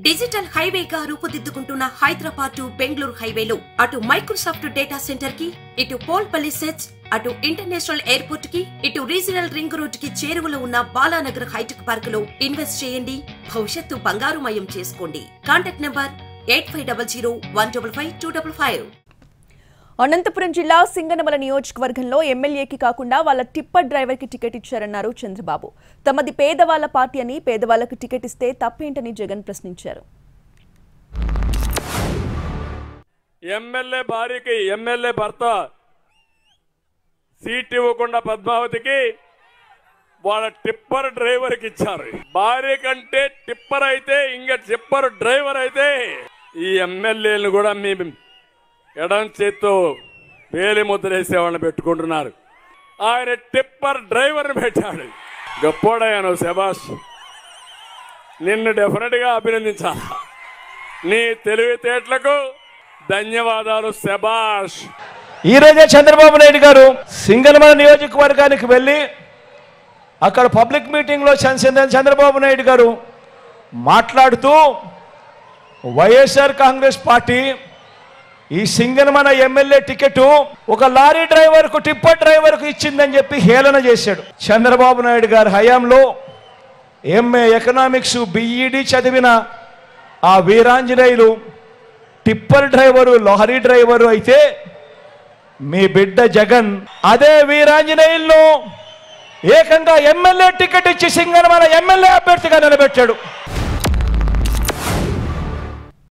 Digital హైవేగా రూపుదిద్దుకుంటున్న Hyderabad to Bengaluru హైవేలో అటు Microsoft data centre కి, ఇటు పోల్పల్లి సెట్స్, అటు ఇంటర్నేషనల్ ఎయిర్పోర్ట్ కి, ఇటు రీజనల్ రింగ్ రోడ్ కి చేరువలో ఉన్న బాలానగర్ హైటెక్ పార్క్ లో ఇన్వెస్ట్ చేయండి. భవిష్యత్తు బంగారుమయం చేసుకోండి. Contact number 8500155255. అనంతపురం జిల్లా సింగనమల నియోజకవర్గంలో ఎమ్మెల్యేకి కాకుండా వాళ్ళ టిప్పర్ డ్రైవర్కి టికెట్ ఇచ్చారన్నారు చంద్రబాబు. తమది పేదవాళ్ల పార్టీ అని పేదవాళ్లకు టికెట్ ఇస్తే తప్పేంటని జగన్ ప్రశ్నించారు. ఎమ్మెల్యే భార్యకి ఎమ్మెల్యే భర్త సీట్ ఇవ్వకుండా పద్మావతికి వాళ్ళ టిప్పర్ డ్రైవర్కి ఇచ్చారు. భార్య కంటే టిప్పర్ అయితే ఇంకా టిప్పర్ డ్రైవర్ అయితే ఈ ఎమ్మెల్యేలు కూడా మీ ఎడం చేత్తో వేలి ముద్రేసేవాళ్ళని పెట్టుకుంటున్నారు. ఆయన టిప్పర్ డ్రైవర్ని పెట్టాడు. గొప్పోడయ్యాను, శభాష్. నిన్ను డెఫినెట్గా అభినందించాలి. నీ తెలివితేటలకు ధన్యవాదాలు, శభాష్. ఈరోజే చంద్రబాబు నాయుడు గారు సింగనమల నియోజకవర్గానికి వెళ్ళి అక్కడ పబ్లిక్ మీటింగ్లో చంద్రబాబు నాయుడు గారు మాట్లాడుతూ వైఎస్ఆర్ కాంగ్రెస్ పార్టీ ఈ సింగనమల ఎమ్మెల్యే టికెట్ ఒక లారీ డ్రైవర్కు టిప్పర్ డ్రైవర్కు ఇచ్చిందని చెప్పి హేళన చేశాడు. చంద్రబాబు నాయుడు గారి హయాంలో ఎంఏ ఎకనామిక్స్ బిఈడి చదివిన ఆ Veeranjaneyulu tipper driver lorry driver అయితే మీ బిడ్డ జగన్ అదే వీరాంజనేయులను ఏకంగా ఎమ్మెల్యే టికెట్ ఇచ్చి సింగనమల ఎమ్మెల్యే అభ్యర్థిగా నిలబెట్టాడు.